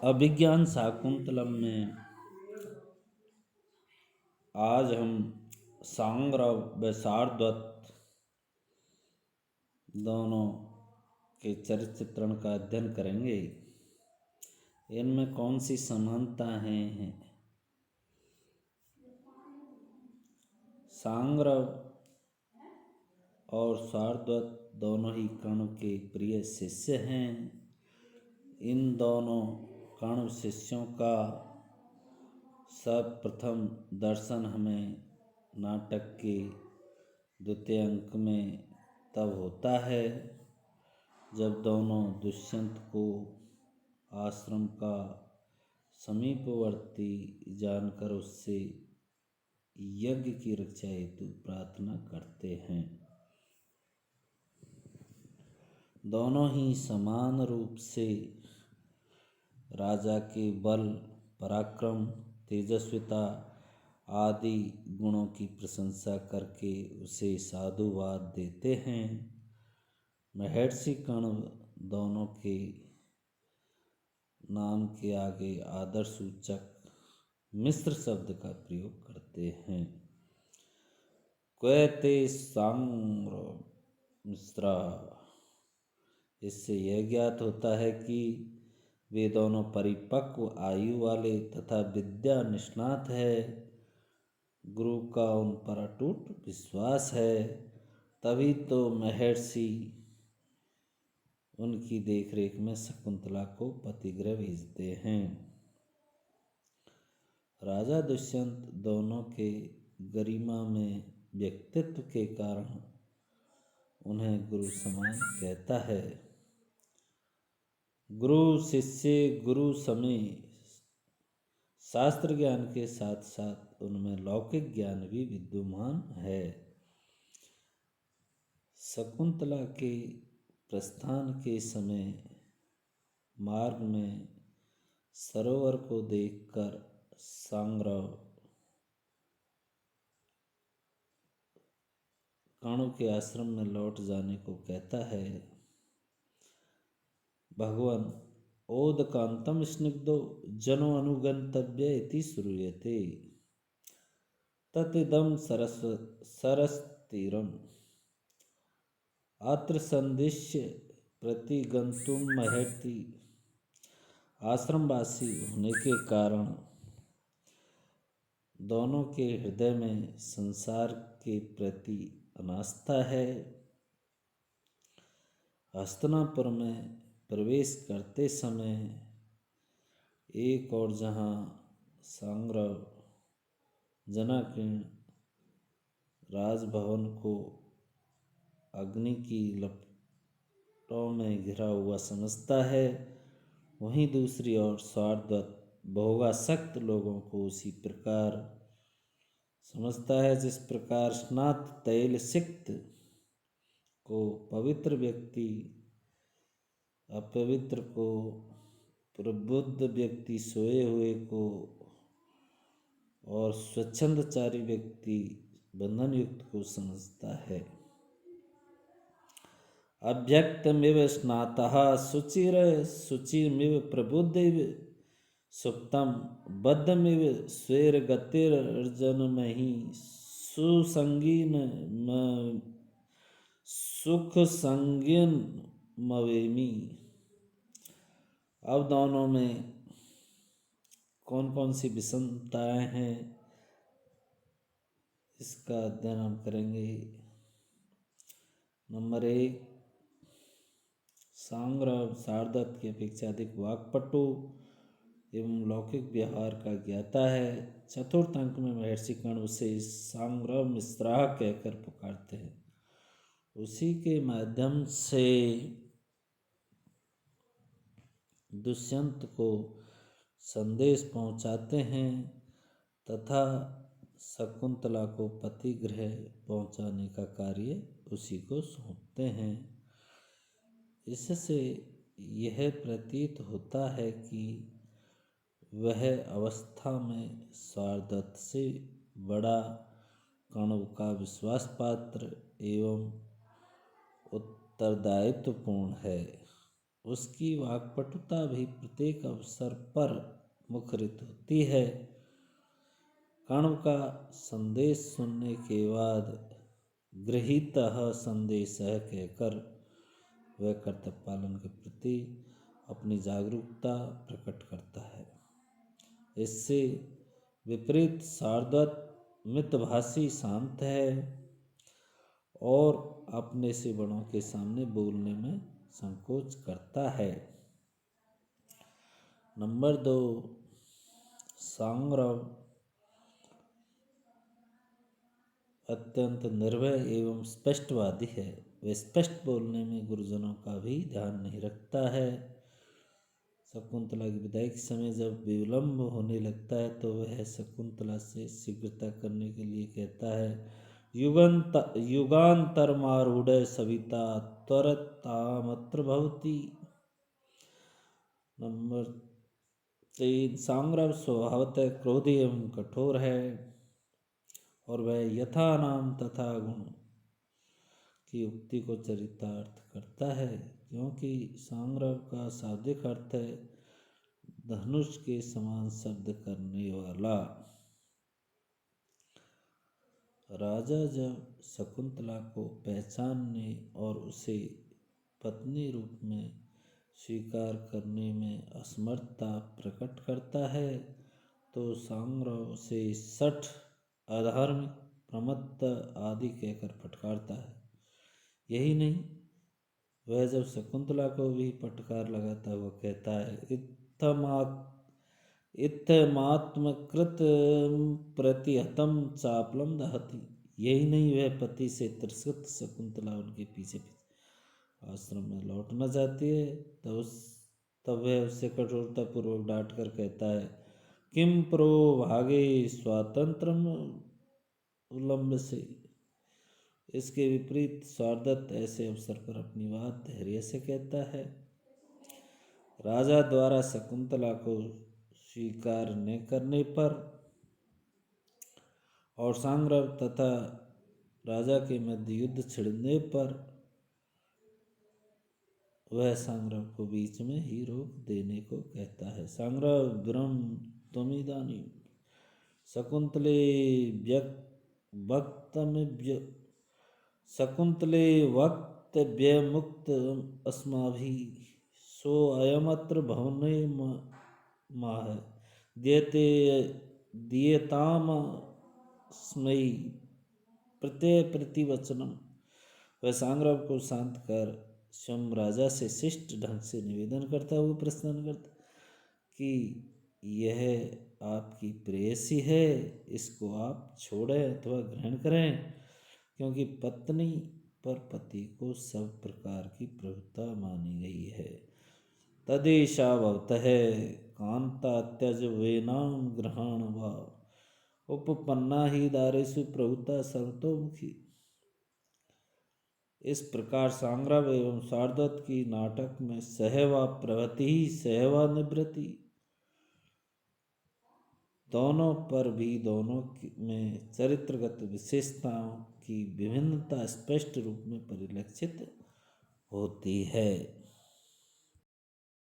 अभिज्ञान शाकुंतलम में आज हम सांग्रव व शार्दूल दोनों के चरित्र चित्रण का अध्ययन करेंगे। इनमें कौन सी समानताएं हैं। सांग्रव और शार्दूल दोनों ही कर्ण के प्रिय शिष्य हैं। इन दोनों कर्ण शिष्यों का सर्वप्रथम दर्शन हमें नाटक के द्वितीय अंक में तब होता है जब दोनों दुष्यंत को आश्रम का समीपवर्ती जानकर उससे यज्ञ की रक्षा हेतु प्रार्थना करते हैं। दोनों ही समान रूप से राजा के बल, पराक्रम, तेजस्विता आदि गुणों की प्रशंसा करके उसे साधुवाद देते हैं। महर्षि कर्ण दोनों के नाम के आगे आदर सूचक मिश्र शब्द का प्रयोग करते हैं। क्व ते सांग्रव मिश्रा। इससे यह ज्ञात होता है कि वे दोनों परिपक्व आयु वाले तथा विद्या निष्णात है। गुरु का उन पर अटूट विश्वास है, तभी तो महर्षि उनकी देखरेख में शकुंतला को पतिगृह भेजते हैं। राजा दुष्यंत दोनों के गरिमा में व्यक्तित्व के कारण उन्हें गुरु समान कहता है। गुरु शिष्य गुरु समय शास्त्र ज्ञान के साथ साथ उनमें लौकिक ज्ञान भी विद्यमान है। शकुंतला के प्रस्थान के समय मार्ग में सरोवर को देखकर सांग्रव कर्ण के आश्रम में लौट जाने को कहता है। भगवान ओदकांतम स्निग्धो जनो अनुगंतव्य इति श्रूयते ततिदं सरस्तीरम् अत्र संदिश्य प्रतिगंतुम महर्षि आश्रमवासी होने के कारण दोनों के हृदय में संसार के प्रति अनास्था है। हस्तिनापुर में प्रवेश करते समय एक और जहाँ सांग्रव जनाकीर्ण राजभवन को अग्नि की लपटों में घिरा हुआ समझता है, वहीं दूसरी ओर शार्दूल भोगासक्त लोगों को उसी प्रकार समझता है जिस प्रकार स्नात तैल सिक्त को पवित्र व्यक्ति अपवित्र को, प्रबुद्ध व्यक्ति सोए हुए को और स्वच्छंदचारी व्यक्ति बंधन युक्त को समझता है। अव्यक्तमिव स्नातः शुचिर्मिव प्रबुद्धिव सुप्तम बद्धमिव स्वेरगतिर्जनमहि सुसंगीन सुख संगीन मवेमी। अब दोनों में कौन कौन सी विषमताएं हैं इसका अध्ययन हम करेंगे। नंबर 1, सांग्रव शार्दूल की अपेक्षा अधिक वाक्पटु एवं लौकिक व्यवहार का ज्ञाता है। चतुर्थ अंक में महर्षि कर्ण उसे सांग्रव मिश्रा कहकर पुकारते हैं। उसी के माध्यम से दुष्यंत को संदेश पहुंचाते हैं तथा शकुंतला को पतिगृह पहुंचाने का कार्य उसी को सौंपते हैं। इससे यह प्रतीत होता है कि वह अवस्था में शार्दूल से बड़ा कर्ण का विश्वास पात्र एवं उत्तरदायित्वपूर्ण है। उसकी वाक्पटुता भी प्रत्येक अवसर पर मुखरित होती है। कण्व का संदेश सुनने के बाद गृहीतः संदेशः कहकर वह कर्तव्य पालन के प्रति अपनी जागरूकता प्रकट करता है। इससे विपरीत सारद्वत मितभाषी शांत है और अपने से बड़ों के सामने बोलने में संकोच करता है। नंबर 2, सांग्रव अत्यंत निर्भय एवं स्पष्टवादी है। वह स्पष्ट बोलने में गुरुजनों का भी ध्यान नहीं रखता है। शकुंतला की विदाई के समय जब विलंब होने लगता है तो वह शकुंतला से शीघ्रता करने के लिए कहता है, युगांतरमारूढ़ सविता त्वरतामत्र भवति। नंबर 3, सांग्रव स्वभावतः क्रोधी एवं कठोर है और वह यथा नाम तथा गुण की उक्ति को चरितार्थ करता है, क्योंकि सांग्रव का शाब्दिक अर्थ है धनुष के समान शब्द करने वाला। राजा जब शकुंतला को पहचानने और उसे पत्नी रूप में स्वीकार करने में असमर्थता प्रकट करता है तो सांग्रव से सठ, अधार्मिक, प्रमत्त आदि कहकर फटकारता है। यही नहीं, वह जब शकुंतला को भी फटकार लगाता है, वह कहता है, इत्थमात्मकृत प्रतिहतम चापलम दहति। यही नहीं, वह पति से तिरस्कृत शकुंतला उनके पीछे आश्रम में लौटना चाहती है। तब वह उससे कठोरतापूर्वक डांट कर कहता है, किम प्रो भागे स्वातंत्रम उल्लंघ से। इसके विपरीत सारदत्त ऐसे अवसर पर अपनी बात धैर्य से कहता है। राजा द्वारा शकुंतला को स्वीकार न करने पर और सांग्रव तथा राजा के मध्य युद्ध छिड़ने पर वह सांग्रव को बीच में ही रोक देने को कहता है। सांग्रव ब्रह्म त्वमिदानीं शकुंतले वक्तव्यमुक्त अस्माभिः सो अयमत्र भवने माह दीयतामस्मै प्रत्यय प्रतिवचनम। वह सांग्रव को शांत कर स्वयं राजा से शिष्ट ढंग से निवेदन करता हुआ प्रश्न करता कि यह आपकी प्रेयसी है, इसको आप छोड़ें अथवा ग्रहण करें, क्योंकि पत्नी पर पति को सब प्रकार की प्रभुता मानी गई है। तदेशा भवतः कांता त्यज वेनाम ग्रहण व उपपन्ना ही दारेषु प्रभुता सर्वतोमुखी। इस प्रकार सांग्रव एवं सारदत्त की नाटक में सहवा प्रवृत्ति ही सहवा निवृत्ति दोनों पर भी दोनों में चरित्रगत विशेषताओं की विभिन्नता स्पष्ट रूप में परिलक्षित होती है।